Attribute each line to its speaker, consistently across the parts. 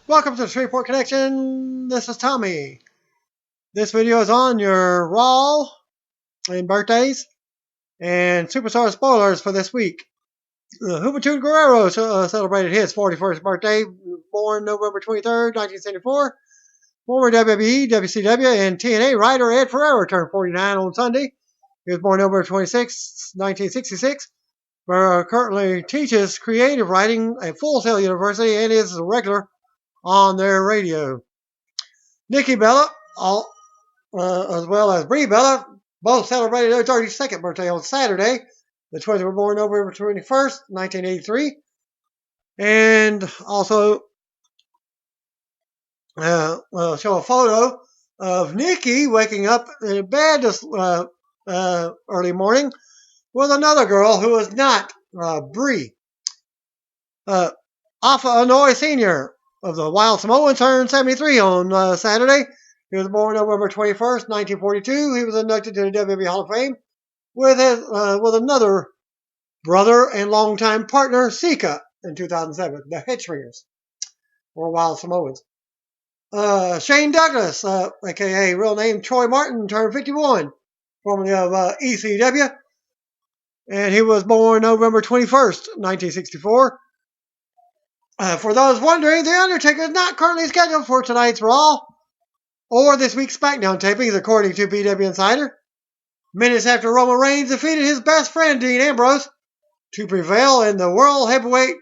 Speaker 1: Welcome to the Shreveport Connection. This is Tommy. This video is on your Raw and birthdays and Superstar spoilers for this week. Juventud Guerrero celebrated his 41st birthday, born November 23rd, 1974. Former WWE, WCW, and TNA writer Ed Ferrero turned 49 on Sunday. He was born November 26, 1966. Ferrero currently teaches creative writing at Full Sail University and is a regular on their radio. Nikki Bella, as well as Brie Bella, both celebrated their 32nd birthday on Saturday. The twins were born November 21st, 1983. And also show a photo of Nikki waking up in bed this early morning with another girl who is not Brie. Alpha Anoy Sr. of the Wild Samoans turned 73 on Saturday. He was born November 21st, 1942. He was inducted to the WWE Hall of Fame with another brother and longtime partner, Sika, in 2007. The Headstringers, or Wild Samoans. Shane Douglas, a.k.a. real name Troy Martin, turned 51, formerly of ECW. And he was born November 21st, 1964. For those wondering, The Undertaker is not currently scheduled for tonight's Raw or this week's SmackDown tapings, according to PW Insider. Minutes after Roman Reigns defeated his best friend, Dean Ambrose, to prevail in the World Heavyweight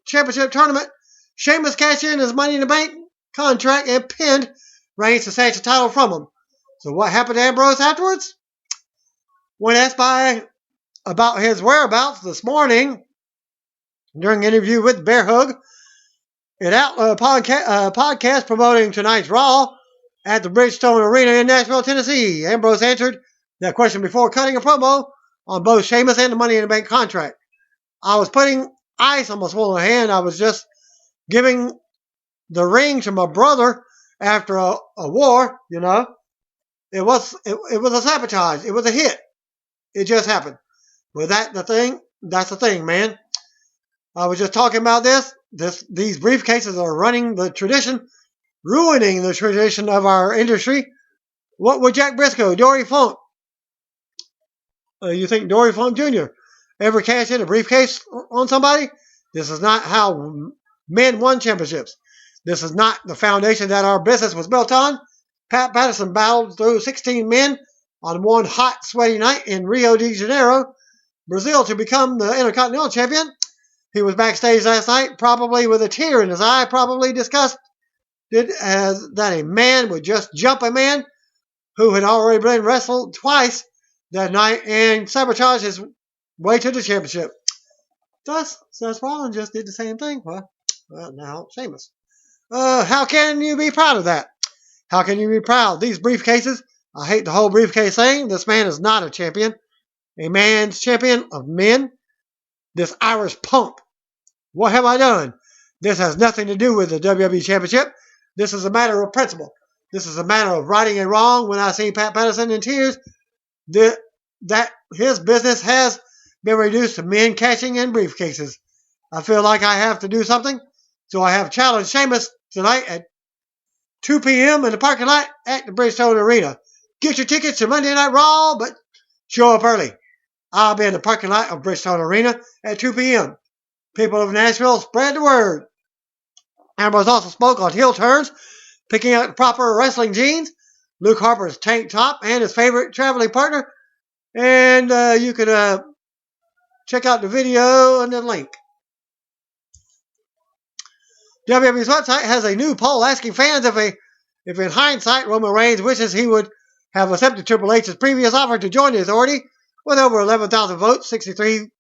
Speaker 1: Championship Tournament, Sheamus cashed in his Money in the Bank contract and pinned Reigns to snatch the title from him. So what happened to Ambrose afterwards? When asked about his whereabouts this morning during an interview with Bear Hug, an podcast promoting tonight's Raw at the Bridgestone Arena in Nashville, Tennessee, Ambrose answered that question before cutting a promo on both Sheamus and the Money in the Bank contract. I was putting ice on my swollen hand. I was just giving the ring to my brother after a war, you know. It was a sabotage. It was a hit. It just happened. Was that the thing? That's the thing, man. I was just talking about this. These briefcases are running the tradition, ruining the tradition of our industry. What would Jack Briscoe, Dory Funk, you think Dory Funk Jr. ever cash in a briefcase on somebody? This is not how men won championships. This is not the foundation that our business was built on. Pat Patterson battled through 16 men on one hot, sweaty night in Rio de Janeiro, Brazil, to become the Intercontinental Champion. He was backstage last night, probably with a tear in his eye, probably disgusted as that a man would just jump a man who had already been wrestled twice that night and sabotage his way to the championship. Thus, Seth Rollins just did the same thing. Well, now Sheamus. How can you be proud of that? How can you be proud? These briefcases, I hate the whole briefcase thing. This man is not a champion. A man's champion of men. This Irish punk. What have I done? This has nothing to do with the WWE Championship. This is a matter of principle. This is a matter of righting a wrong. When I see Pat Patterson in tears, that his business has been reduced to men cashing in briefcases. I feel like I have to do something, so I have challenged Sheamus tonight at 2 p.m. in the parking lot at the Bridgestone Arena. Get your tickets to Monday Night Raw, but show up early. I'll be in the parking lot of Bridgestone Arena at 2 p.m. People of Nashville, spread the word. Ambrose also spoke on heel turns, picking out the proper wrestling jeans, Luke Harper's tank top, and his favorite traveling partner. And you can check out the video and the link. WWE's website has a new poll asking fans if in hindsight Roman Reigns wishes he would have accepted Triple H's previous offer to join the Authority. With over 11,000 votes, 63%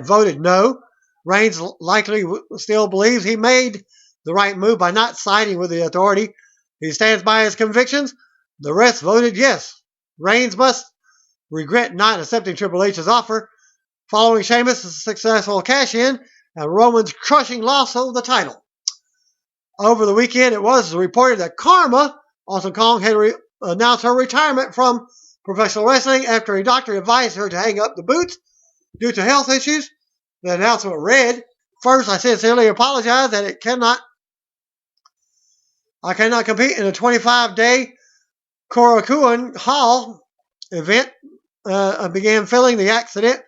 Speaker 1: voted no. Reigns likely still believes he made the right move by not siding with the Authority. He stands by his convictions. The rest voted yes. Reigns must regret not accepting Triple H's offer following Sheamus' successful cash-in and Roman's crushing loss of the title. Over the weekend, it was reported that Karma, Awesome Kong, had announced her retirement from professional wrestling after a doctor advised her to hang up the boots due to health issues. The announcement read, "First, I sincerely apologize that it cannot I cannot compete in a 25-day Korakuen Hall event. Began feeling the accident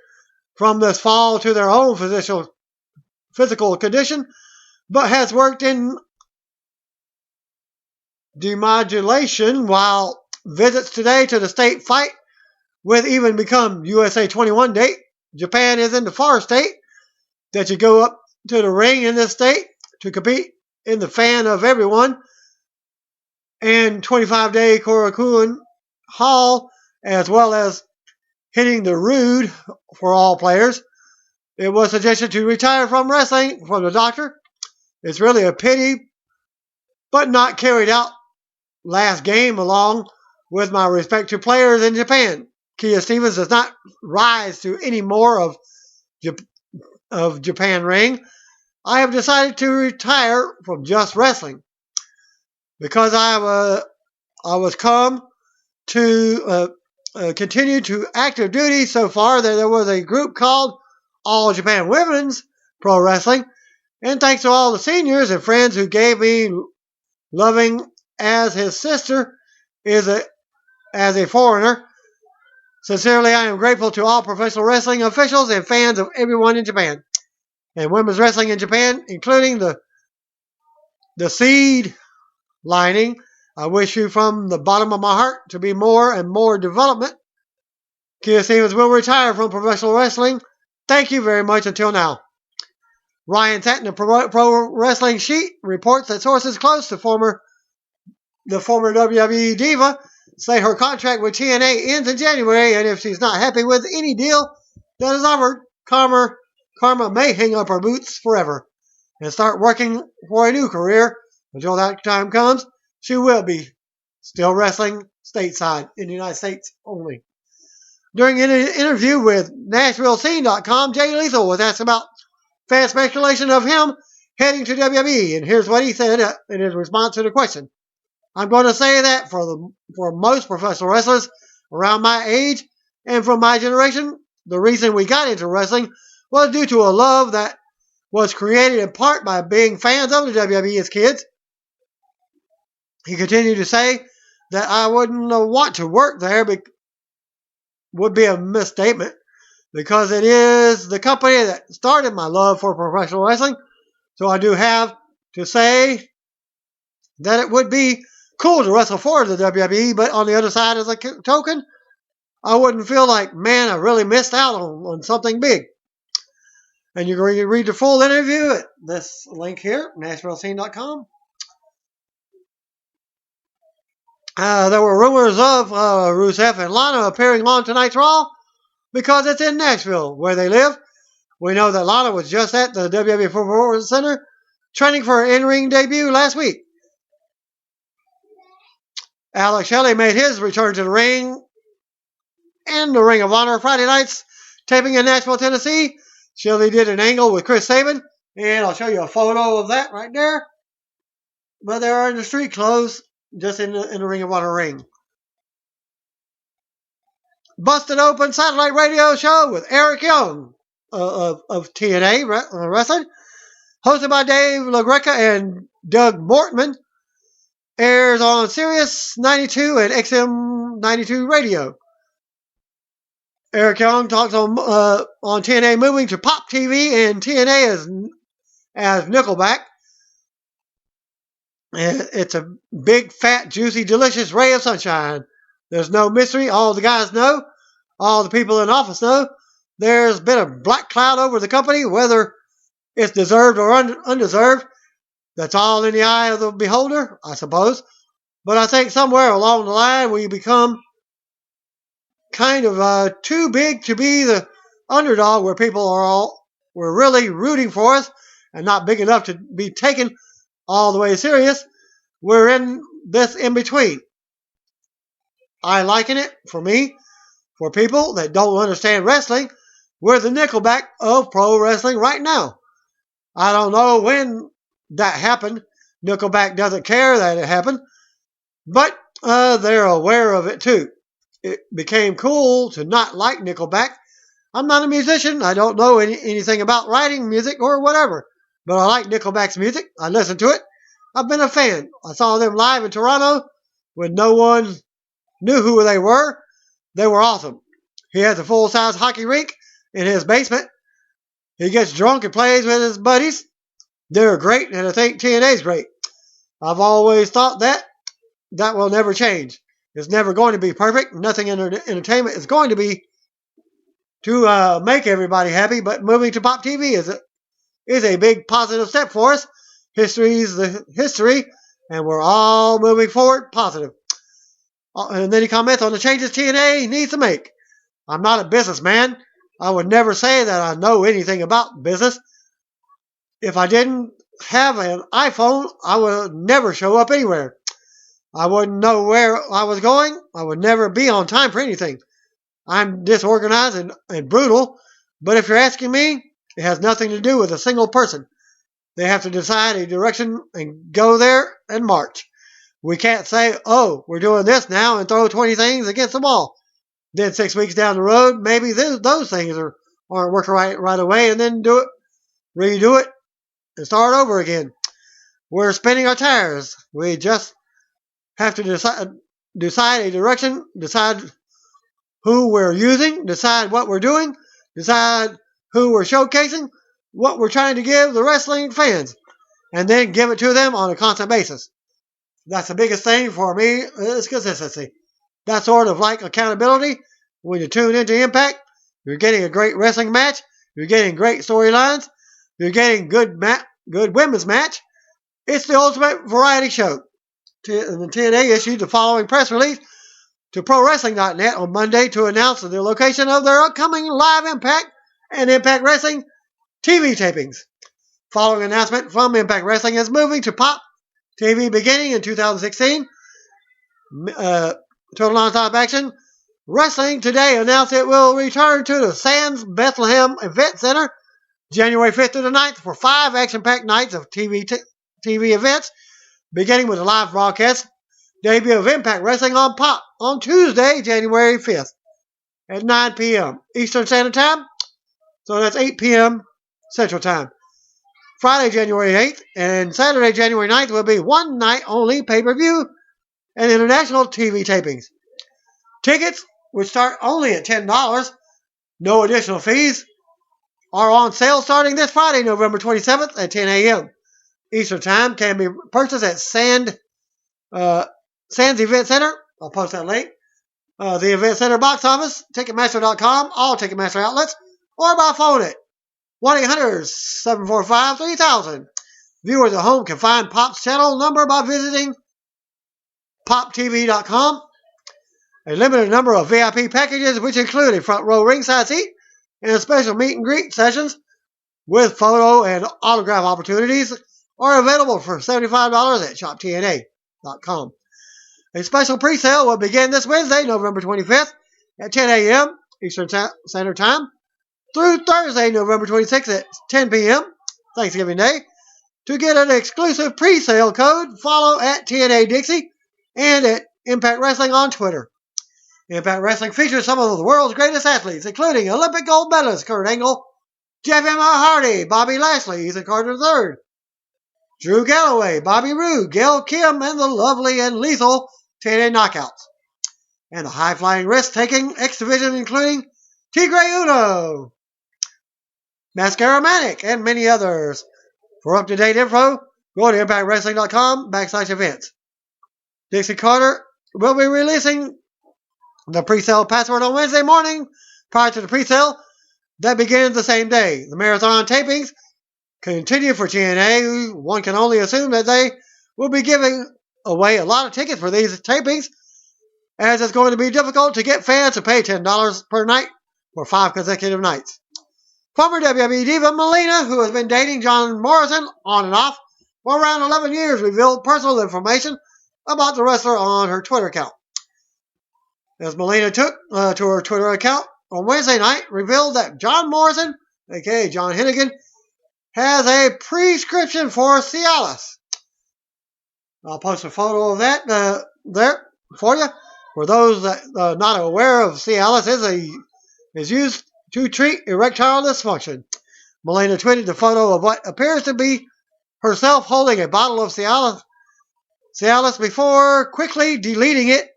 Speaker 1: from this fall to their own physical condition, but has worked in demodulation while visits today to the state fight with even become USA 21 date. Japan is in the far state that you go up to the ring in this state to compete in the fan of everyone and 25-day Korakuen Hall, as well as hitting the rood for all players. It was suggested to retire from wrestling from the doctor. It's really a pity, but not carried out last game along with my respect to players in Japan. Kia Stevens does not rise to any more of Japan ring. I have decided to retire from just wrestling because I was come to continue to active duty so far that there was a group called All Japan Women's Pro Wrestling, and thanks to all the seniors and friends who gave me loving as his sister is as a foreigner. Sincerely, I am grateful to all professional wrestling officials and fans of everyone in Japan and women's wrestling in Japan, including the seed lining. I wish you from the bottom of my heart to be more and more development. Kia Stevens will retire from professional wrestling. Thank you very much until now. Ryan Satin of Pro Wrestling Sheet reports that sources close to the former WWE diva say her contract with TNA ends in January, and if she's not happy with any deal that is offered, Karma may hang up her boots forever and start working for a new career. Until that time comes, she will be still wrestling stateside in the United States only. During an interview with NashvilleScene.com, Jay Lethal was asked about fan speculation of him heading to WWE, and here's what he said in his response to the question. I'm going to say that for most professional wrestlers around my age and from my generation, the reason we got into wrestling was due to a love that was created in part by being fans of the WWE as kids. He continued to say that I wouldn't want to work there would be a misstatement because it is the company that started my love for professional wrestling. So I do have to say that it would be cool to wrestle for the WWE, but on the other side, as a token, I wouldn't feel like, man, I really missed out on something big. And you can read the full interview at this link here, NashvilleScene.com. There were rumors of Rusev and Lana appearing on tonight's Raw because it's in Nashville, where they live. We know that Lana was just at the WWE Performance Center training for her in-ring debut last week. Alex Shelley made his return to the ring in the Ring of Honor Friday nights, taping in Nashville, Tennessee. Shelley did an angle with Chris Sabin, and I'll show you a photo of that right there. But they are in the street clothes, just in the Ring of Honor ring. Busted Open Satellite Radio Show with Eric Young of TNA Wrestling, hosted by Dave LaGreca and Doug Mortman, airs on Sirius 92 and XM 92 Radio. Eric Young talks on TNA moving to Pop TV and TNA as Nickelback. It's a big, fat, juicy, delicious ray of sunshine. There's no mystery. All the guys know. All the people in office know. There's been a black cloud over the company, whether it's deserved or undeserved. That's all in the eye of the beholder, I suppose. But I think somewhere along the line we become kind of too big to be the underdog where people were really rooting for us and not big enough to be taken all the way serious. We're in this in between. I liken it, for me, for people that don't understand wrestling, we're the Nickelback of pro wrestling right now. I don't know when that happened. Nickelback doesn't care that it happened, but they're aware of it too. It became cool to not like Nickelback. I'm not a musician. I don't know anything about writing music or whatever, but I like Nickelback's music. I listen to it. I've been a fan. I saw them live in Toronto when no one knew who they were. They were awesome. He has a full-size hockey rink in his basement. He gets drunk and plays with his buddies. They're great, and I think TNA's great. I've always thought that will never change. It's never going to be perfect. Nothing in entertainment is going to be to make everybody happy, but moving to Pop TV is a big positive step for us. History is the history, and we're all moving forward positive. And then he comments on the changes TNA needs to make. I'm not a businessman. I would never say that I know anything about business. If I didn't have an iPhone, I would never show up anywhere. I wouldn't know where I was going. I would never be on time for anything. I'm disorganized and brutal, but if you're asking me, it has nothing to do with a single person. They have to decide a direction and go there and march. We can't say, oh, we're doing this now and throw 20 things against the wall. Then 6 weeks down the road, maybe those things aren't working right away, and then redo it, and start over again. We're spinning our tires. We just have to decide a direction, decide who we're using, decide what we're doing, decide who we're showcasing, what we're trying to give the wrestling fans, and then give it to them on a constant basis. That's the biggest thing for me is consistency. That's sort of like accountability. When you tune into Impact, you're getting a great wrestling match, you're getting great storylines, you're getting good women's match. It's the ultimate variety show. The TNA issued the following press release to ProWrestling.net on Monday to announce the location of their upcoming live Impact and Impact Wrestling TV tapings. Following announcement from Impact Wrestling is moving to Pop TV beginning in 2016. Total Nonstop Action Wrestling today announced it will return to the Sands Bethlehem Event Center January 5th to the 9th for 5 action-packed nights of TV events, beginning with a live broadcast debut of Impact Wrestling on Pop on Tuesday, January 5th at 9 p.m. Eastern Standard Time. So that's 8 p.m. Central Time. Friday, January 8th and Saturday, January 9th will be one night only pay-per-view and international TV tapings. Tickets, which start only at $10, no additional fees, are on sale starting this Friday, November 27th at 10 a.m. Eastern Time. Can be purchased at Sands Event Center. I'll post that link. The Event Center box office, Ticketmaster.com, all Ticketmaster outlets, or by phone at 1-800-745-3000. Viewers at home can find Pop's channel number by visiting poptv.com. A limited number of VIP packages, which include a front row ringside seat and special meet and greet sessions with photo and autograph opportunities, are available for $75 at shoptna.com. A special pre-sale will begin this Wednesday, November 25th at 10 a.m. Eastern Standard Time through Thursday, November 26th at 10 p.m. Thanksgiving Day. To get an exclusive pre-sale code, follow at TNA Dixie and at Impact Wrestling on Twitter. Impact Wrestling features some of the world's greatest athletes, including Olympic gold medalist Kurt Angle, Jeff Emma Hardy, Bobby Lashley, Ethan Carter III, Drew Galloway, Bobby Roode, Gail Kim, and the lovely and lethal TNA Knockouts. And a high-flying risk-taking X Division, including Tigre Uno, Mascara Manic, and many others. For up-to-date info, go to ImpactWrestling.com/events. Dixie Carter will be releasing the pre-sale password on Wednesday morning prior to the pre-sale that begins the same day. The marathon tapings continue for TNA. One can only assume that they will be giving away a lot of tickets for these tapings, as it's going to be difficult to get fans to pay $10 per night for 5 consecutive nights. Former WWE diva Melina, who has been dating John Morrison on and off for around 11 years, revealed personal information about the wrestler on her Twitter account. As Melina took to her Twitter account on Wednesday night, revealed that John Morrison, aka John Hennigan, has a prescription for Cialis. I'll post a photo of that there for you. For those that are not aware of, Cialis is used to treat erectile dysfunction. Melina tweeted the photo of what appears to be herself holding a bottle of Cialis before quickly deleting it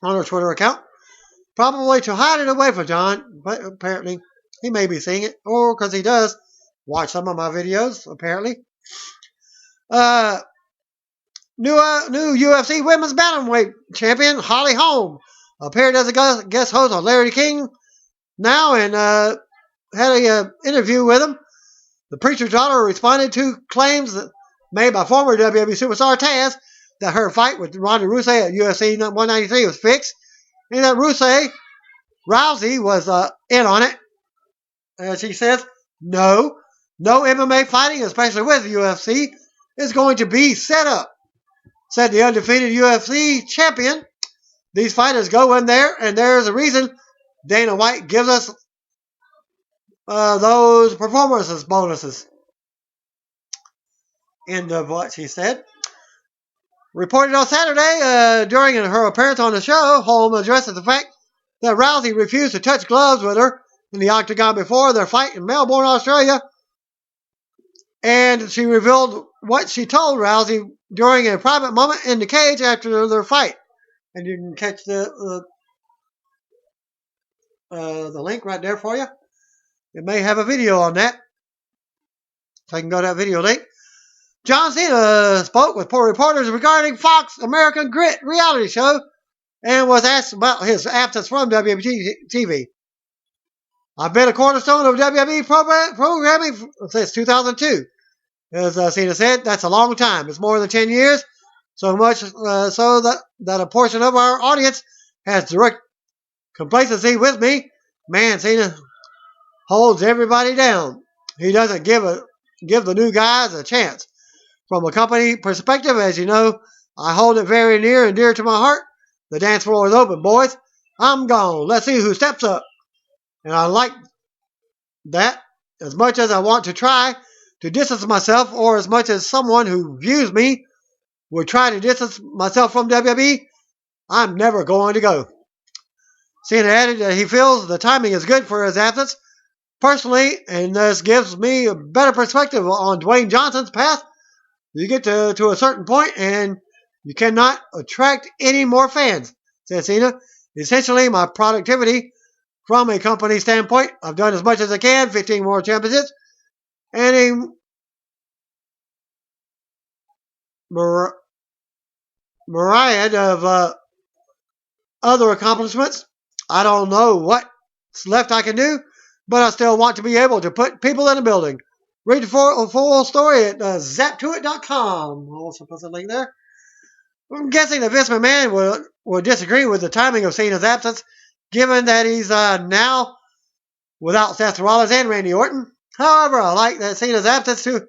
Speaker 1: on her Twitter account, probably to hide it away from John, but apparently he may be seeing it, or because he does watch some of my videos, apparently. New UFC Women's Bantamweight Champion Holly Holm appeared as a guest host on Larry King now and had an interview with him. The preacher's daughter responded to claims made by former WWE superstar Taz that her fight with Ronda Rousey at UFC 193 was fixed, and that Rousey was in on it. As she says, no MMA fighting, especially with the UFC, is going to be set up, said the undefeated UFC champion. These fighters go in there, and there's a reason Dana White gives us those performances bonuses. End of what she said. Reported on Saturday during her appearance on the show, Holm addressed the fact that Rousey refused to touch gloves with her in the octagon before their fight in Melbourne, Australia. And she revealed what she told Rousey during a private moment in the cage after their fight. And you can catch the link right there for you. It may have a video on that. So I can go to that video link. John Cena spoke with reporters regarding Fox American Grit reality show and was asked about his absence from WWE TV. I've been a cornerstone of WWE programming since 2002. As Cena said, that's a long time. It's more than 10 years. So much so that a portion of our audience has direct complacency with me. Man, Cena holds everybody down. He doesn't give the new guys a chance. From a company perspective, as you know, I hold it very near and dear to my heart. The dance floor is open, boys. I'm gone. Let's see who steps up. And I like that as much as I want to try to distance myself, or as much as someone who views me would try to distance myself from WWE, I'm never going to go. Cena added that he feels the timing is good for his absence personally, and this gives me a better perspective on Dwayne Johnson's path. You get to a certain point and you cannot attract any more fans, said Cena. Essentially, my productivity from a company standpoint, I've done as much as I can, 15 more championships, and a myriad of other accomplishments. I don't know what's left I can do, but I still want to be able to put people in a building. Read the full story at zaptoit.com. I'll also put the link there. I'm guessing that Vince McMahon would disagree with the timing of Cena's absence, given that he's now without Seth Rollins and Randy Orton. However, I like that Cena's absence to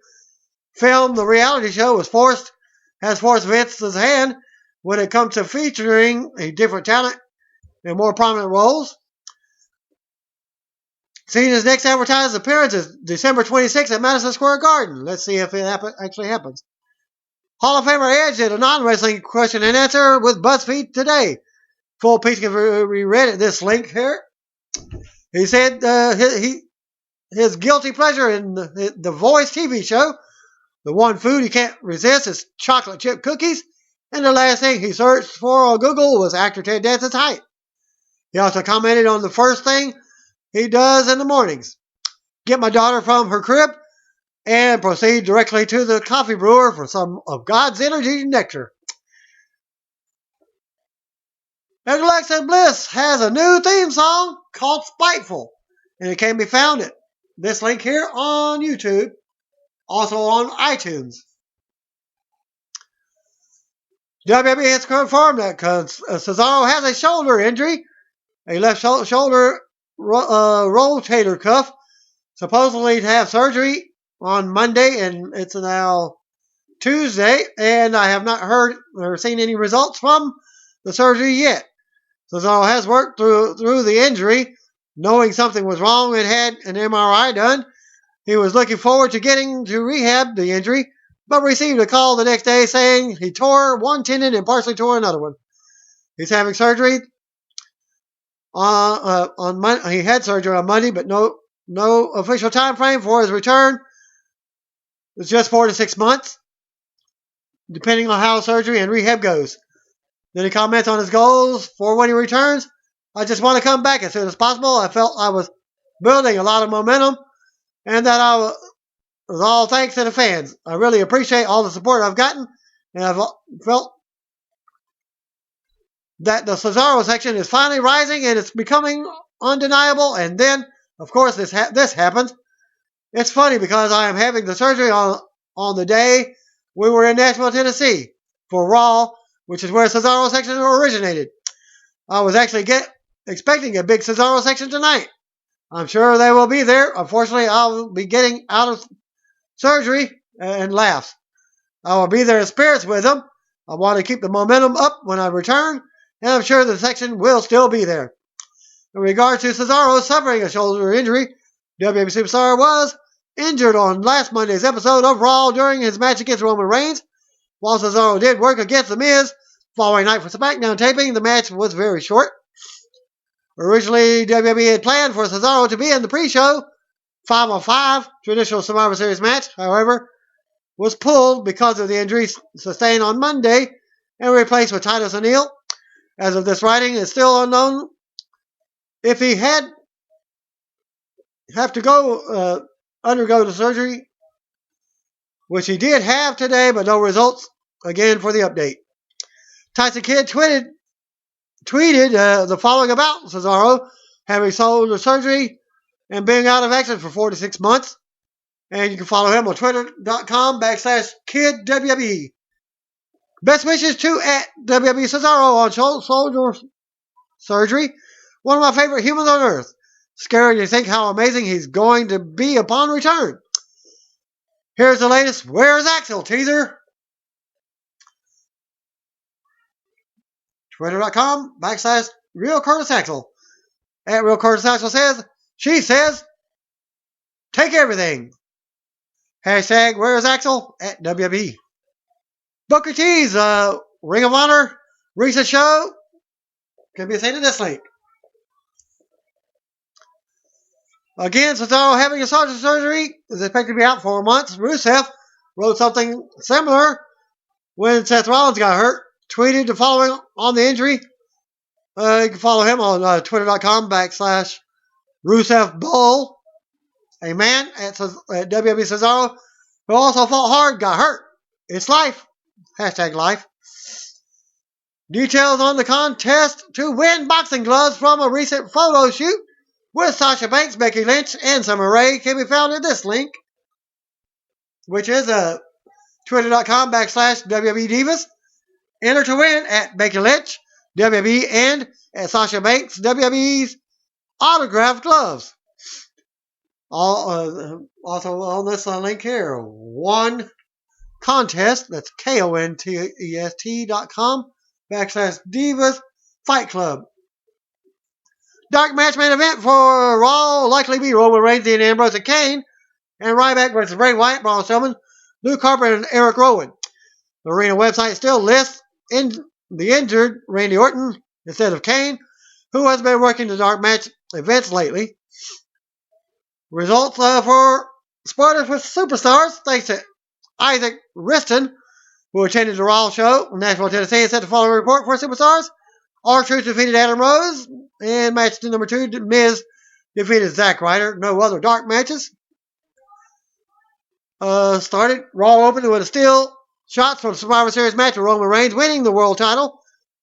Speaker 1: film the reality show has forced Vince's hand when it comes to featuring a different talent in more prominent roles. Cena's next advertised appearance is December 26th at Madison Square Garden. Let's see if it actually happens. Hall of Famer Edge did a non-wrestling question and answer with BuzzFeed today. Full piece can be read at this link here. He said his guilty pleasure in the Voice TV show, the one food he can't resist is chocolate chip cookies, and the last thing he searched for on Google was actor Ted Danson's height. He also commented on the first thing he does in the mornings: get my daughter from her crib and proceed directly to the coffee brewer for some of God's energy nectar. And Alexa Bliss has a new theme song called Spiteful, and it can be found at this link here on YouTube, also on iTunes. WWE has confirmed that Cesaro has a shoulder injury, a left shoulder rotator cuff, supposedly to have surgery on Monday, and it's now Tuesday, and I have not heard or seen any results from the surgery yet. Cesaro has worked through the injury, knowing something was wrong and had an MRI done. He was looking forward to getting to rehab the injury, but received a call the next day saying he tore one tendon and partially tore another one. He's having surgery on Monday. He had surgery on Monday, but no official time frame for his return. It's just 4 to 6 months, depending on how surgery and rehab goes. Then he comments on his goals for when he returns. I just want to come back as soon as possible. I felt I was building a lot of momentum and that it was all thanks to the fans. I really appreciate all the support I've gotten, and I've felt that the Cesaro section is finally rising and it's becoming undeniable. And then, of course, this happens. It's funny because I am having the surgery on the day we were in Nashville, Tennessee for Raw, which is where Cesaro section originated. I was actually expecting a big Cesaro section tonight. I'm sure they will be there. Unfortunately, I'll be getting out of surgery and laughs. I will be there in spirits with them. I want to keep the momentum up when I return, and I'm sure the section will still be there. In regard to Cesaro suffering a shoulder injury, WWE Superstar was injured on last Monday's episode of Raw during his match against Roman Reigns. While Cesaro did work against The Miz following night for SmackDown taping, the match was very short. Originally, WWE had planned for Cesaro to be in the pre-show 5-on-5 traditional Survivor Series match, however, was pulled because of the injury sustained on Monday and replaced with Titus O'Neil. As of this writing, it's still unknown if he have to undergo the surgery, which he did have today, but no results again for the update. Tyson Kidd tweeted the following about Cesaro having shoulder surgery and being out of action for 4 to 6 months. And you can follow him on twitter.com/KidWWE. Best wishes to @WWE Cesaro on shoulder surgery. One of my favorite humans on earth. Scary to think how amazing he's going to be upon return. Here's the latest Where's Axel teaser. Twitter.com/RealCurtisAxel. @RealCurtisAxel says, she says, take everything. Hashtag Where's Axel @WWE. Booker T's Ring of Honor recent show can be seen in this link. Again, Cesaro having a shoulder surgery is expected to be out for months. Rusev wrote something similar when Seth Rollins got hurt. Tweeted the following on the injury. You can follow him on twitter.com/RusevBull. A man at WWE Cesaro who also fought hard got hurt. It's life. Hashtag life. Details on the contest to win boxing gloves from a recent photo shoot with Sasha Banks, Becky Lynch, and Summer Rae can be found in this link, which is twitter.com/WWE Divas. Enter to win at Becky Lynch, WWE, and at Sasha Banks, WWE's autographed gloves. Also on this link here, one contest, that's KONTEST.com/Divas Fight Club. Dark match main event for Raw will likely be Roman Reigns, Dean Ambrose, and Kane, and Ryback versus Bray Wyatt, Braun Strowman, Luke Harper, and Eric Rowan. The arena website still lists the injured Randy Orton instead of Kane, who has been working the dark match events lately. Results for Spoilers with Superstars, thanks to Isaac Riston, who attended the Raw show in Nashville, Tennessee, and sent the following report for Superstars. R-Truth defeated Adam Rose, and match number 2, Miz defeated Zack Ryder. No other dark matches. Started. Raw opened with a steel shots from Survivor Series match with Roman Reigns winning the world title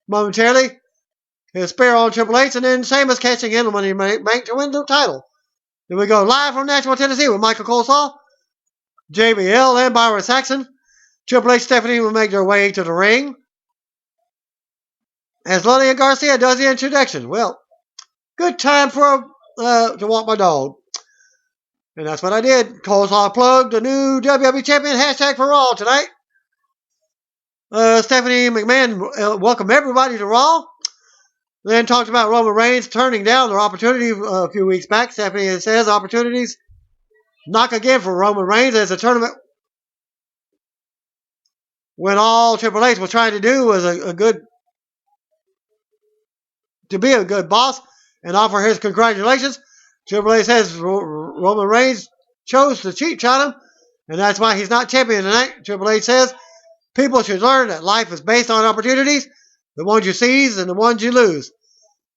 Speaker 1: momentarily. His spear on Triple H, and then Sheamus catching in on Money Bank to win the title. Then we go live from Nashville, Tennessee with Michael Coleslaw, JBL, and Byron Saxon. Triple H and Stephanie will make their way to the ring as Lillian Garcia does the introduction. Well, good time for to walk my dog. And that's what I did. Coleslaw plugged the new WWE Champion hashtag for Raw tonight. Stephanie McMahon welcomed everybody to Raw. Then talked about Roman Reigns turning down their opportunity a few weeks back. Stephanie says opportunities knock again for Roman Reigns as the tournament when all Triple H was trying to do was to be a good boss and offer his congratulations. Triple H says Roman Reigns chose to cheat shot him and that's why he's not champion tonight. Triple H says people should learn that life is based on opportunities, the ones you seize and the ones you lose.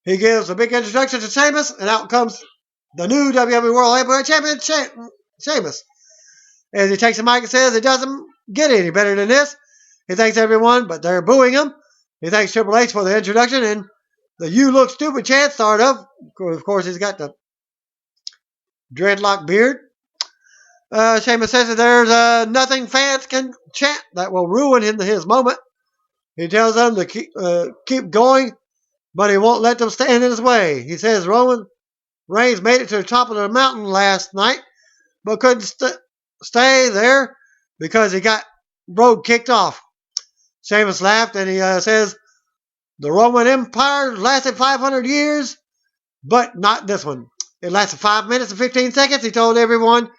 Speaker 1: He gives a big introduction to Sheamus, and out comes the new WWE World Heavyweight Champion, Sheamus. As he takes the mic and says it doesn't get any better than this. He thanks everyone, but they're booing him. He thanks Triple H for the introduction, and the "You Look Stupid" chant started up. Of course, he's got the dreadlock beard. Sheamus says that there's nothing fans can chant that will ruin his moment. He tells them to keep going, but he won't let them stand in his way. He says Roman Reigns made it to the top of the mountain last night, but couldn't stay there because he got road kicked off. Sheamus laughed and he says the Roman Empire lasted 500 years, but not this one. It lasted 5 minutes and 15 seconds. He told everyone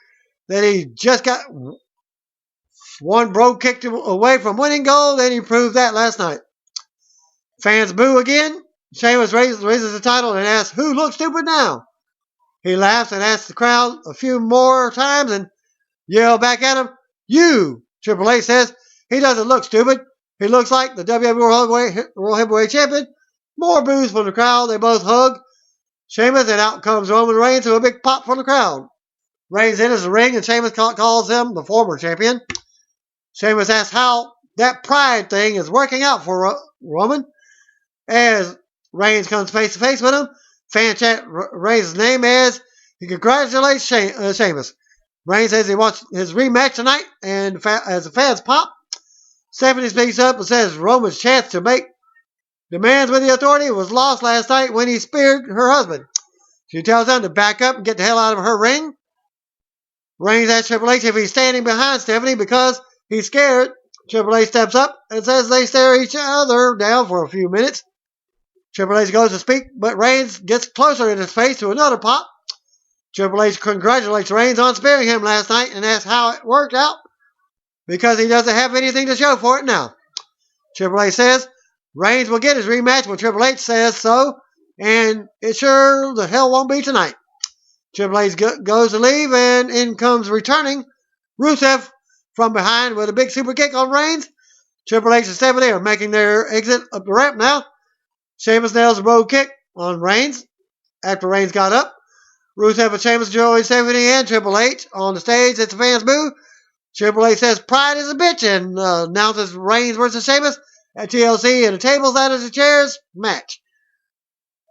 Speaker 1: that he just got one road kicked away from winning gold, and he proved that last night. Fans boo again. Sheamus raises the title and asks, "Who looks stupid now?" He laughs and asks the crowd a few more times and yell back at him, "You!" Triple H says he doesn't look stupid. He looks like the WWE World Heavyweight Champion. More boos from the crowd. They both hug Sheamus, and out comes Roman Reigns to a big pop from the crowd. Reigns enters the ring, and Sheamus calls him the former champion. Sheamus asks how that pride thing is working out for Roman. As Reigns comes face to face with him, fan chant Reigns' name as he congratulates Sheamus. Reigns says he wants his rematch tonight, and as the fans pop, Stephanie speaks up and says Roman's chance to make demands with the authority was lost last night when he speared her husband. She tells them to back up and get the hell out of her ring. Reigns asks Triple H if he's standing behind Stephanie because he's scared. Triple H steps up and says they stare each other down for a few minutes. Triple H goes to speak, but Reigns gets closer in his face to another pop. Triple H congratulates Reigns on sparing him last night and asks how it worked out because he doesn't have anything to show for it now. Triple H says Reigns will get his rematch when Triple H says so, and it sure the hell won't be tonight. Triple H goes to leave, and in comes returning Rusev from behind with a big super kick on Reigns. Triple H and Stephanie are making their exit up the ramp now. Sheamus nails a road kick on Reigns. After Reigns got up, Rusev and Sheamus join Stephanie and Triple H on the stage at the fans' boo. Triple H says pride is a bitch and announces Reigns versus Sheamus at TLC and the tables out of the chairs match.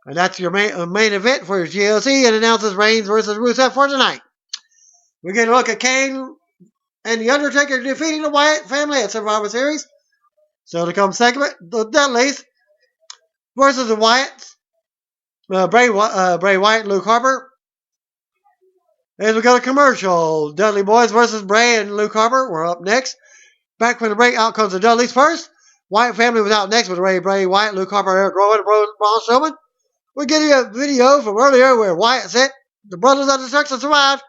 Speaker 1: And that's your main event for your TLC, and announces Reigns versus Rusev for tonight. We get a look at Kane and The Undertaker defeating the Wyatt family at Survivor Series. So to come segment, the Dudleys versus the Wyatts. Bray Wyatt and Luke Harper. As we go to commercial, Dudley Boys versus Bray and Luke Harper. We're up next. Back from the break, out comes the Dudleys first. Wyatt family was out next with Bray Wyatt, Luke Harper, Eric Rowan, and Braun Strowman. We get you a video from earlier where Wyatt said the Brothers of Destruction survived,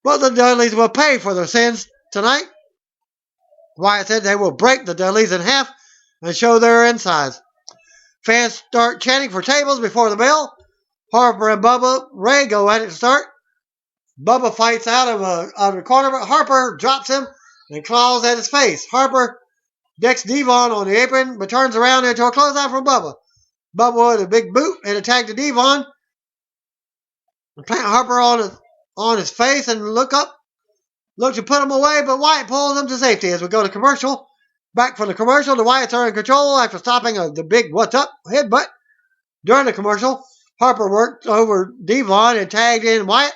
Speaker 1: but the Dudleys will pay for their sins tonight. Wyatt said they will break the Dudleys in half and show their insides. Fans start chanting for tables before the bell. Harper and Bubba Ray go at it to start. Bubba fights out of the corner, but Harper drops him and claws at his face. Harper decks Devon on the apron, but turns around into a clothesline from Bubba. Bubba with a big boot and attack to Devon. Plant Harper on his face and look to put him away, but Wyatt pulls him to safety as we go to commercial. Back from the commercial, the Wyatts are in control after stopping the big what's up headbutt. During the commercial, Harper worked over Devon and tagged in Wyatt.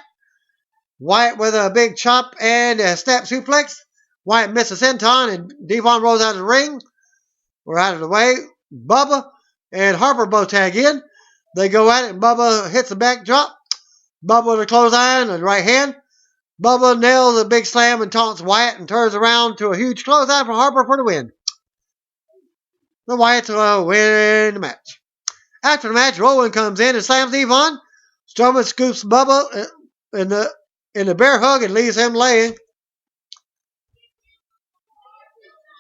Speaker 1: Wyatt with a big chop and a step suplex. Wyatt misses senton and Devon rolls out of the ring. We're out of the way. Bubba and Harper both tag in. They go at it and Bubba hits a back drop. Bubba with a clothesline and right hand. Bubba nails a big slam and taunts Wyatt and turns around to a huge clothesline for Harper for the win. The Wyatts will win the match. After the match, Rowan comes in and slams Devon. Strowman scoops Bubba in the bear hug and leaves him laying.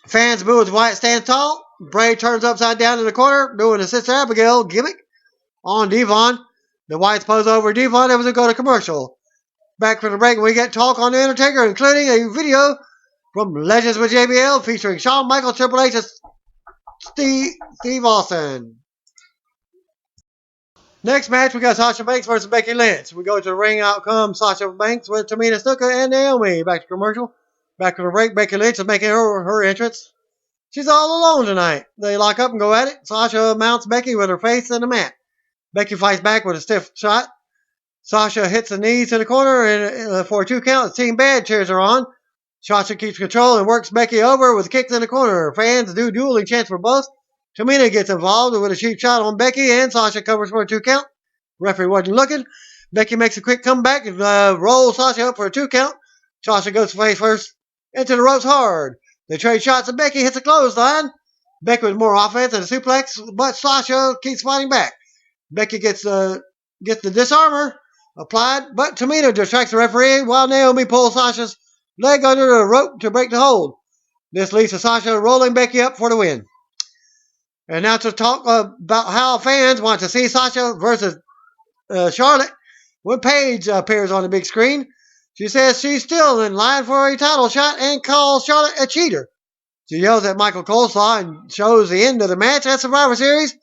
Speaker 1: Fans boo as Wyatt stands tall. Bray turns upside down in the corner, doing a Sister Abigail gimmick on Devon. The Wyatts pose over Devon as we go to commercial. Back from the break, we get talk on The Undertaker, including a video from Legends with JBL featuring Shawn Michaels, Triple H, and Steve Austin. Next match, we got Sasha Banks versus Becky Lynch. We go to the ring. Out comes Sasha Banks with Tamina Snuka and Naomi. Back to commercial. Back to the break. Becky Lynch is making her entrance. She's all alone tonight. They lock up and go at it. Sasha mounts Becky with her face in the mat. Becky fights back with a stiff shot. Sasha hits the knees to the corner and for a 2 count. Team Bad cheers her on. Sasha keeps control and works Becky over with kicks in the corner. Fans do dueling chants for both. Tamina gets involved with a cheap shot on Becky, and Sasha covers for a 2 count. Referee wasn't looking. Becky makes a quick comeback and rolls Sasha up for a 2 count. Sasha goes face first into the ropes hard. They trade shots and Becky hits a clothesline. Becky with more offense and a suplex, but Sasha keeps fighting back. Becky gets the disarmer applied, but Tamina distracts the referee while Naomi pulls Sasha's leg under the rope to break the hold. This leads to Sasha rolling Becky up for the win. And now to talk about how fans want to see Sasha versus Charlotte. When Paige appears on the big screen, she says she's still in line for a title shot and calls Charlotte a cheater. She yells at Michael Coleslaw and shows the end of the match at Survivor Series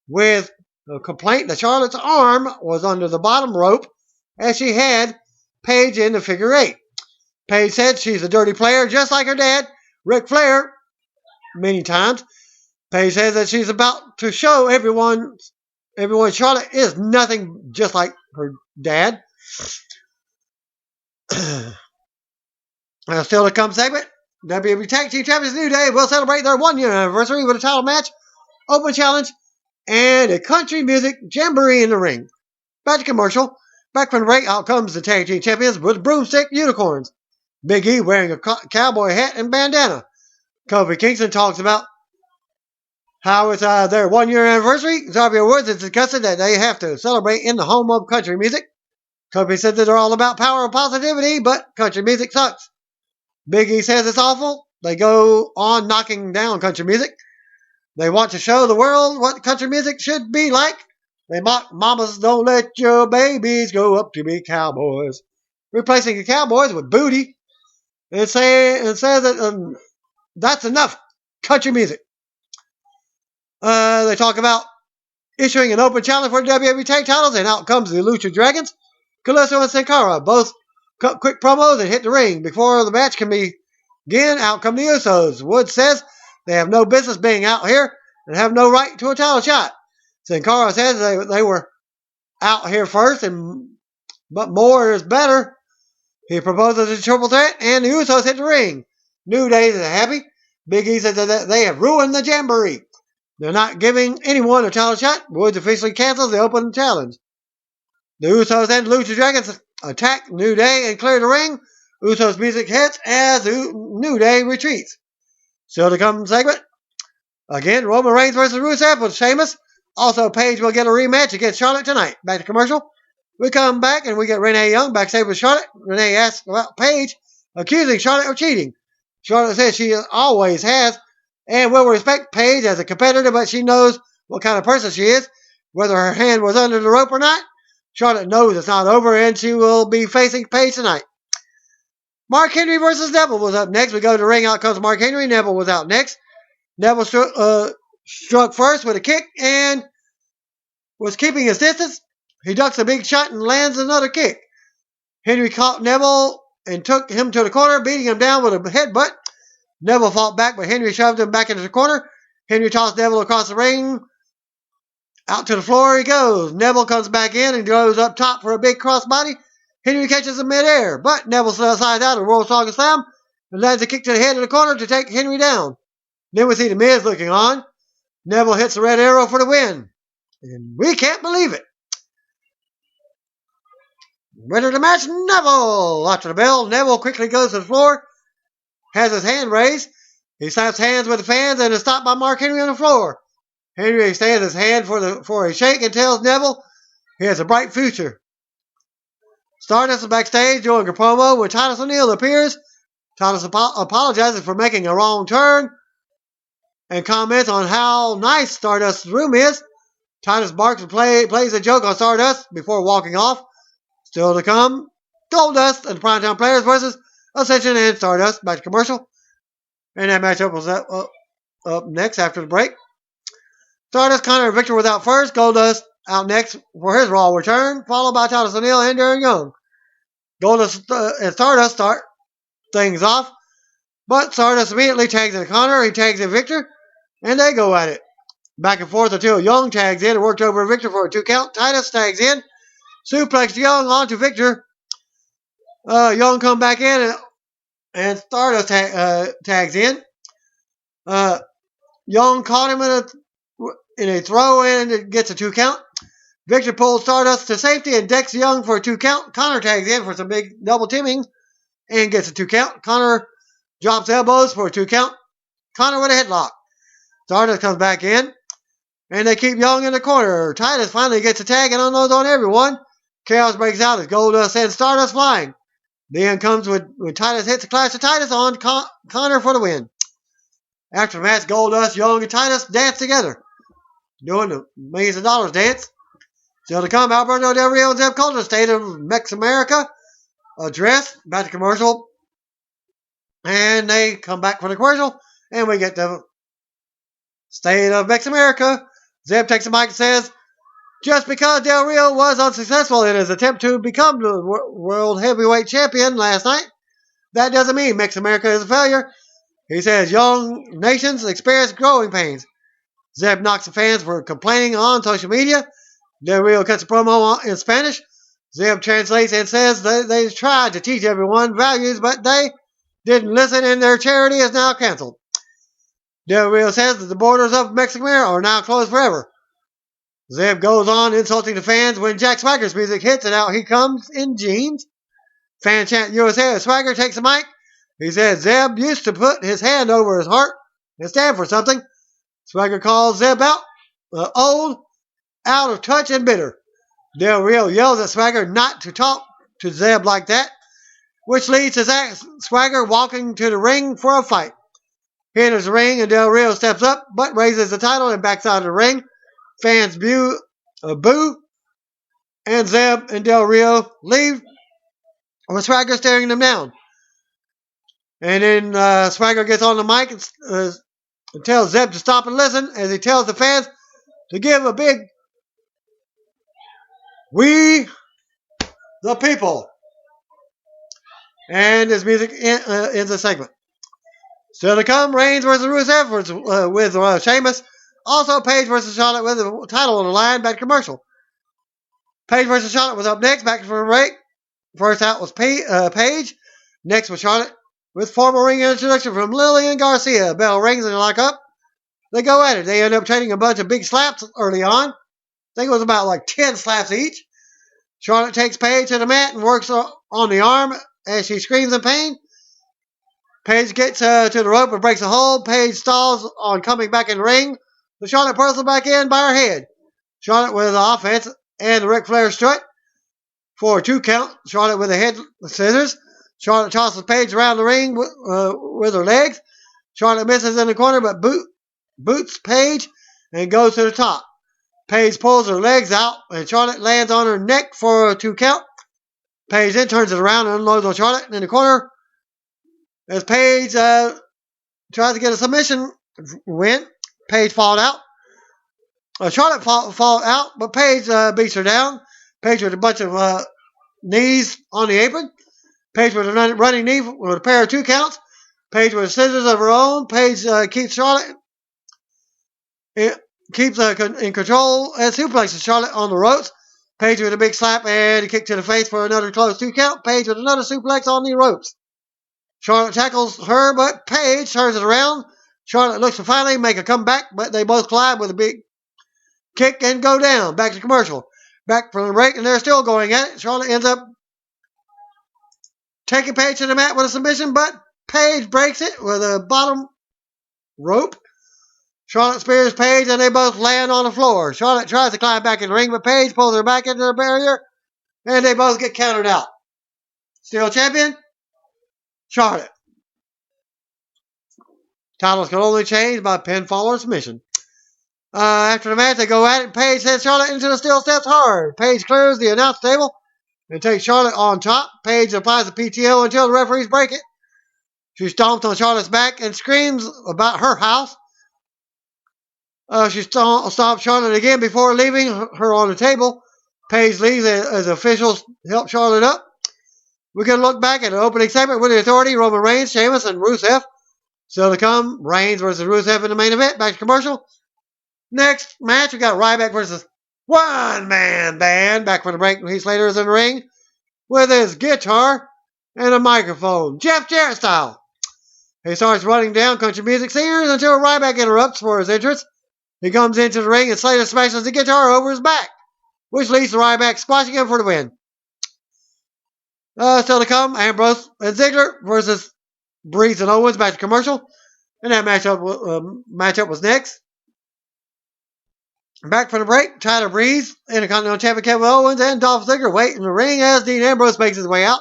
Speaker 1: with a complaint that Charlotte's arm was under the bottom rope as she had Paige in the figure 8. Paige said she's a dirty player just like her dad, Ric Flair, many times. Paige says that she's about to show everyone Charlotte is nothing just like her dad. Still to come segment. WWE Tag Team Champions New Day will celebrate their 1-year anniversary with a title match, open challenge, and a country music jamboree in the ring. Back to commercial. Back from the break, out comes the Tag Team Champions with broomstick unicorns. Big E wearing a cowboy hat and bandana. Kofi Kingston talks about how it's their 1-year anniversary. Xavier Woods is discussing that they have to celebrate in the home of country music. Kofi said that they're all about power and positivity, but country music sucks. Big E says it's awful. They go on knocking down country music. They want to show the world what country music should be like. They mock mamas don't let your babies grow up to be cowboys, replacing the cowboys with booty, and says that that's enough country music. They talk about issuing an open challenge for the WWE Tag Titles, and out comes the Lucha Dragons. Kalisto and Sin Cara both cut quick promos and hit the ring. Before the match can begin, out come the Usos. Woods says they have no business being out here and have no right to a title shot. Sin Cara says they were out here first, but more is better. He proposes a triple threat, and the Usos hit the ring. New Day is happy. Big E says that they have ruined the jamboree. They're not giving anyone a title shot. Woods officially cancels the open challenge. The Usos and Lucha Dragons attack New Day and clear the ring. Usos music hits as New Day retreats. Still to come segment. Again, Roman Reigns versus Rusev with Sheamus. Also, Paige will get a rematch against Charlotte tonight. Back to commercial. We come back and we get Renee Young backstage with Charlotte. Renee asks about Paige accusing Charlotte of cheating. Charlotte says she always has and will respect Paige as a competitor, but she knows what kind of person she is. Whether her hand was under the rope or not, Charlotte knows it's not over, and she will be facing Paige tonight. Mark Henry versus Neville was up next. We go to the ring. Out comes Mark Henry. Neville was out next. Neville struck first with a kick and was keeping his distance. He ducks a big shot and lands another kick. Henry caught Neville and took him to the corner, beating him down with a headbutt. Neville fought back, but Henry shoved him back into the corner. Henry tossed Neville across the ring. Out to the floor he goes. Neville comes back in and goes up top for a big crossbody. Henry catches him midair, but Neville slides out and rolls Song Slam and lands a kick to the head of the corner to take Henry down. Then we see The Miz looking on. Neville hits the red arrow for the win. And we can't believe it. Winner of the match, Neville. After the bell, Neville quickly goes to the floor, has his hand raised. He slaps hands with the fans and is stopped by Mark Henry on the floor. Henry extends his hand for a shake and tells Neville he has a bright future. Stardust is backstage doing a promo when Titus O'Neil appears. Titus apologizes for making a wrong turn and comments on how nice Stardust's room is. Titus barks and plays a joke on Stardust before walking off. Still to come, Goldust and the Primetime Players versus Ascension and Stardust. Back to commercial. And that matchup was up next after the break. Stardust, Connor, and Victor without first. Goldust out next for his Raw return, followed by Titus O'Neil and Darren Young. Goldust and Stardust start things off, but Stardust immediately tags in Connor. He tags in Victor, and they go at it. Back and forth until Young tags in and worked over Victor for a 2 count. Titus tags in, suplexed Young onto Victor. Young come back in and Stardust tags in. Young caught him in a throw and it gets a 2 count. Victor pulls Stardust to safety and decks Young for a 2 count. Connor tags in for some big double teaming and gets a 2 count. Connor drops elbows for a 2 count. Connor with a headlock. Stardust comes back in and they keep Young in the corner. Titus finally gets a tag and unloads on everyone. Chaos breaks out as Goldust sends Stardust flying. The end comes when Titus hits a Clash of Titus on Connor for the win. After the match, Goldust, Young, and Titus dance together, doing the millions of dollars dance. Still to come, Alberto Del Rio and Zeb Coulter, State of Mex America address. Back to commercial. And they come back for the commercial, and we get the State of Mex America. Zeb takes the mic and says, just because Del Rio was unsuccessful in his attempt to become the World Heavyweight Champion last night, that doesn't mean Mex America is a failure. He says young nations experience growing pains. Zeb knocks the fans for complaining on social media. Del Rio cuts a promo in Spanish. Zeb translates and says they tried to teach everyone values, but they didn't listen and their charity is now canceled. Del Rio says that the borders of Mexico are now closed forever. Zeb goes on insulting the fans when Jack Swagger's music hits and out he comes in jeans. Fan chant USA as Swagger takes the mic. He says Zeb used to put his hand over his heart and stand for something. Swagger calls Zeb out, old, out of touch, and bitter. Del Rio yells at Swagger not to talk to Zeb like that, which leads to Swagger walking to the ring for a fight. He enters the ring and Del Rio steps up but raises the title and backs out of the ring. Fans boo, and Zeb and Del Rio leave with Swagger staring them down. And then Swagger gets on the mic and tells Zeb to stop and listen as he tells the fans to give a big "We the People." And his music ends the segment. Still to come, Reigns versus Rusev with Sheamus. Also, Paige versus Charlotte with the title on the line. Back to commercial. Paige versus Charlotte was up next. Back for a break. First out was Paige. Next was Charlotte with formal ring introduction from Lillian Garcia. Bell rings and they lock up. They go at it. They end up trading a bunch of big slaps early on. I think it was about like 10 slaps each. Charlotte takes Paige to the mat and works on the arm as she screams in pain. Paige gets to the rope and breaks a hold. Paige stalls on coming back in the ring. So Charlotte pulls her back in by her head. Charlotte with the offense and the Ric Flair strut for a 2 count. Charlotte with the head scissors. Charlotte tosses Paige around the ring with her legs. Charlotte misses in the corner but boots Paige and goes to the top. Paige pulls her legs out and Charlotte lands on her neck for a 2 count. Paige then turns it around and unloads on Charlotte in the corner as Paige tries to get a submission win. Paige falls out. Charlotte falls out, but Paige beats her down. Paige with a bunch of knees on the apron. Paige with a running knee with a pair of 2 counts. Paige with scissors of her own. Paige keeps Charlotte in control and suplexes Charlotte on the ropes. Paige with a big slap and a kick to the face for another close 2 count. Paige with another suplex on the ropes. Charlotte tackles her, but Paige turns it around. Charlotte looks to finally make a comeback, but they both collide with a big kick and go down. Back to commercial. Back from the break, and they're still going at it. Charlotte ends up taking Paige to the mat with a submission, but Paige breaks it with a bottom rope. Charlotte spears Paige, and they both land on the floor. Charlotte tries to climb back in the ring, but Paige pulls her back into the barrier, and they both get countered out. Still champion, Charlotte. Titles can only change by pinfall or submission. After the match, they go at it. Paige sends Charlotte into the steel steps hard. Paige clears the announce table and takes Charlotte on top. Paige applies the PTO until the referees break it. She stomps on Charlotte's back and screams about her house. She stomps Charlotte again before leaving her on the table. Paige leaves as officials help Charlotte up. We can look back at the opening segment with the Authority, Roman Reigns, Sheamus, and Rusev. Still to come, Reigns versus Rusev in the main event. Back to commercial. Next match, we got Ryback versus One Man Band. Back from the break, Heath Slater is in the ring with his guitar and a microphone, Jeff Jarrett style. He starts running down country music singers until Ryback interrupts for his entrance. He comes into the ring and Slater smashes the guitar over his back, which leads to Ryback squashing him for the win. Still to come, Ambrose and Ziggler versus Breeze and Owens. Back to commercial. And that matchup was next. Back from the break, Tyler Breeze, Intercontinental Champion Kevin Owens, and Dolph Ziggler wait in the ring as Dean Ambrose makes his way out.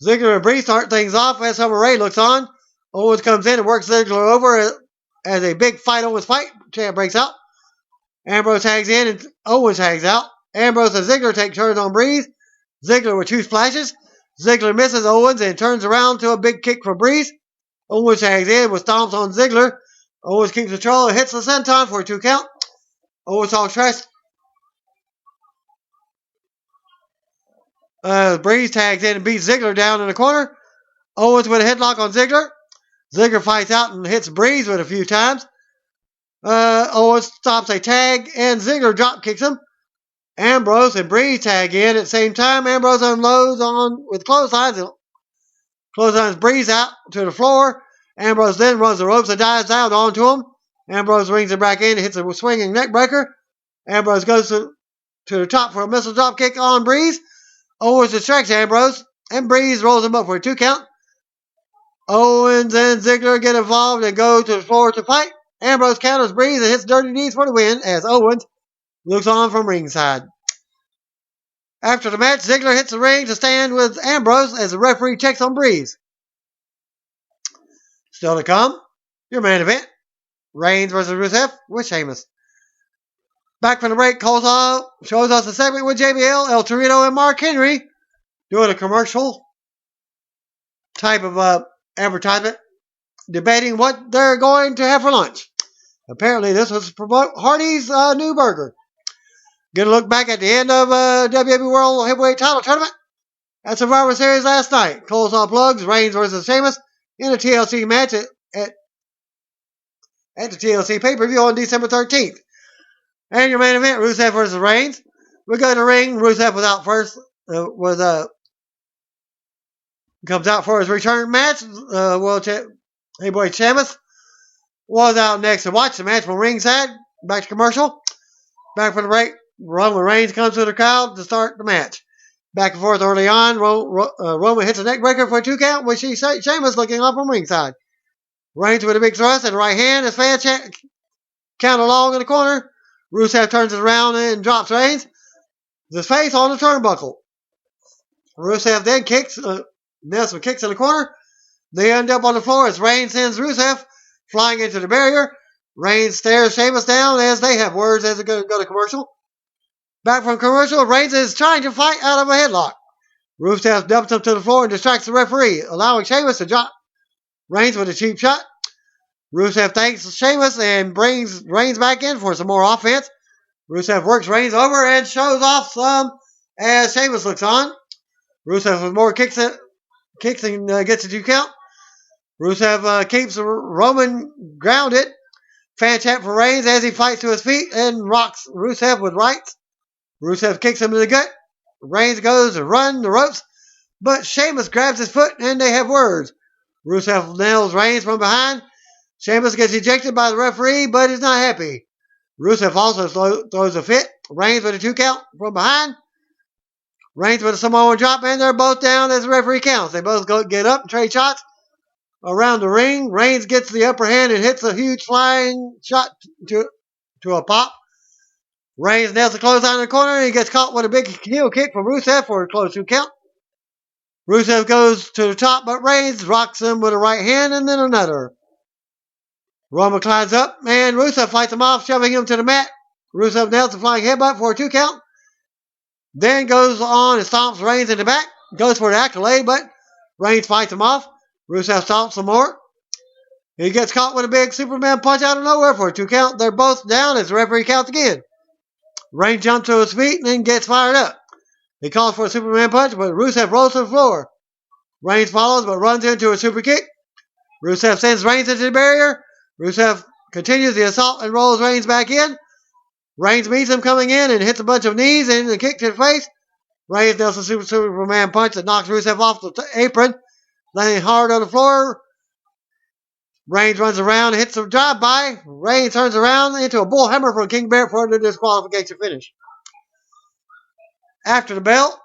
Speaker 1: Ziggler and Breeze start things off as Summer Rae looks on. Owens comes in and works Ziggler over as a big fight Owens fight chant breaks out. Ambrose tags in and Owens tags out. Ambrose and Ziggler take turns on Breeze. Ziggler with 2 splashes. Ziggler misses Owens and turns around to a big kick from Breeze. Owens tags in with stomps on Ziggler. Owens keeps control and hits the senton for a 2 count. Owens talks trash. Breeze tags in and beats Ziggler down in the corner. Owens with a headlock on Ziggler. Ziggler fights out and hits Breeze with a few times. Owens stops a tag and Ziggler drop kicks him. Ambrose and Breeze tag in at the same time. Ambrose unloads on with clotheslines Breeze out to the floor. Ambrose then runs the ropes and dives down onto him. Ambrose rings it back in and hits a swinging neck breaker. Ambrose goes to the top for a missile drop kick on Breeze. Owens distracts Ambrose and Breeze rolls him up for a 2 count. Owens and Ziggler get involved and go to the floor to fight. Ambrose counters Breeze and hits Dirty Deeds for the win as Owens looks on from ringside. After the match, Ziggler hits the ring to stand with Ambrose as the referee checks on Breeze. Still to come, your main event, Reigns versus Rusev with Sheamus. Back from the break, Colton shows us a segment with JBL, El Torito, and Mark Henry doing a commercial type of advertisement, debating what they're going to have for lunch. Apparently, this was to promote Hardy's new burger. Gonna look back at the end of WWE World Heavyweight Title Tournament at Survivor Series last night. Colton plugs Reigns versus Sheamus in a TLC match at the TLC pay-per-view on December 13th. And your main event, Rusev versus Reigns. We go to the ring. Rusev was out first. Comes out for his return match. World Heavyweight Sheamus was out next to watch the match from ringside. Back to commercial. Back from the break. Roman Reigns comes to the crowd to start the match. Back and forth early on. Roman hits a neck breaker for a 2 count, which Sheamus looking up from ringside. Reigns with a big thrust and right hand as fans count along in the corner. Rusev turns it around and drops Reigns. His face on the turnbuckle. Rusev then nails some kicks in the corner. They end up on the floor as Reigns sends Rusev flying into the barrier. Reigns stares Sheamus down as they have words as they go to commercial. Back from commercial, Reigns is trying to fight out of a headlock. Rusev dumps him to the floor and distracts the referee, allowing Sheamus to drop Reigns with a cheap shot. Rusev thanks Sheamus and brings Reigns back in for some more offense. Rusev works Reigns over and shows off some as Sheamus looks on. Rusev with more kicks and gets a 2 count. Rusev keeps Roman grounded. Fan chant for Reigns as he fights to his feet and rocks Rusev with rights. Rusev kicks him in the gut. Reigns goes to run the ropes, but Sheamus grabs his foot and they have words. Rusev nails Reigns from behind. Sheamus gets ejected by the referee, but he's not happy. Rusev also throws a fit. Reigns with a 2 count from behind. Reigns with a Samoan drop, and they're both down as the referee counts. They both get up and trade shots around the ring. Reigns gets the upper hand and hits a huge flying shot to a pop. Reigns nails the clothesline in the corner, and he gets caught with a big heel kick from Rusev for a close 2 count. Rusev goes to the top, but Reigns rocks him with a right hand and then another. Roman climbs up, and Rusev fights him off, shoving him to the mat. Rusev nails the flying headbutt for a 2 count. Then goes on and stomps Reigns in the back. Goes for the accolade, but Reigns fights him off. Rusev stomps some more. He gets caught with a big Superman punch out of nowhere for a 2 count. They're both down as the referee counts again. Reigns jumps to his feet and then gets fired up. He calls for a Superman punch, but Rusev rolls to the floor. Reigns follows, but runs into a super kick. Rusev sends Reigns into the barrier. Rusev continues the assault and rolls Reigns back in. Reigns meets him coming in and hits a bunch of knees and a kick to the face. Reigns nails a Superman punch that knocks Rusev off the apron, landing hard on the floor. Reigns runs around and hits a drive-by. Reigns turns around into a bullhammer from King Barrett for the disqualification finish. After the bell,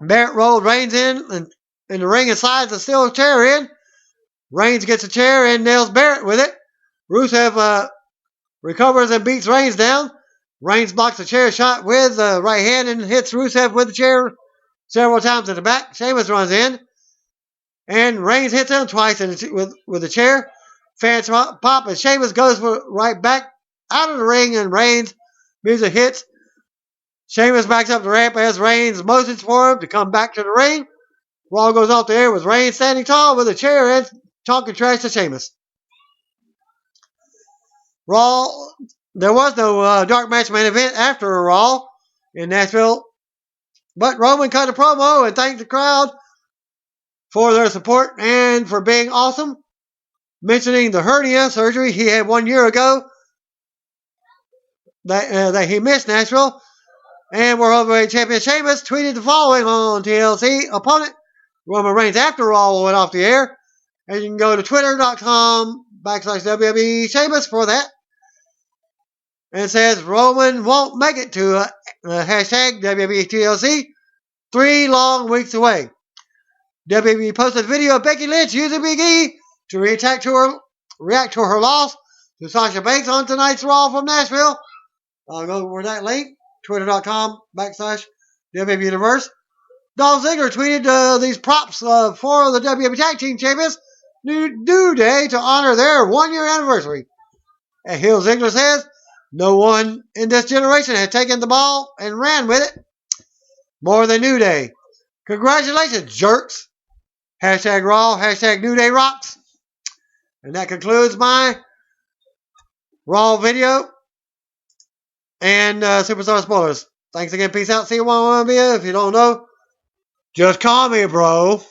Speaker 1: Barrett rolled Reigns in the ring and slides a steel chair in. Reigns gets a chair and nails Barrett with it. Rusev recovers and beats Reigns down. Reigns blocks the chair shot with the right hand and hits Rusev with the chair several times in the back. Sheamus runs in, and Reigns hits him twice with the chair. Fans pop, and Sheamus goes right back out of the ring, and Reigns' music hits. Sheamus backs up the ramp as Reigns motions for him to come back to the ring. Raw goes off the air with Reigns standing tall with a chair and talking trash to Sheamus. Raw, there was no dark match main event after a Raw in Nashville, but Roman cut a promo and thanked the crowd for their support and for being awesome, mentioning the hernia surgery he had 1 year ago that he missed Nashville. And World Heavyweight Champion Sheamus tweeted the following on TLC opponent Roman Reigns after Raw went off the air. And you can go to twitter.com/WWE Sheamus for that. And it says Roman won't make it to hashtag WWE TLC 3 long weeks away. WWE posted a video of Becky Lynch using Big E to react to her loss to Sasha Banks on tonight's Raw from Nashville. I'll go over that link. Twitter.com/WWE Universe. Dolph Ziggler tweeted these props for the WWE Tag Team Champions New Day to honor their 1-year anniversary. And Heel Ziggler says, no one in this generation has taken the ball and ran with it more than New Day. Congratulations, jerks. Hashtag Raw, hashtag New Day rocks. And that concludes my Raw video and Superstar spoilers. Thanks again. Peace out. See you one. If you don't know, just call me, bro.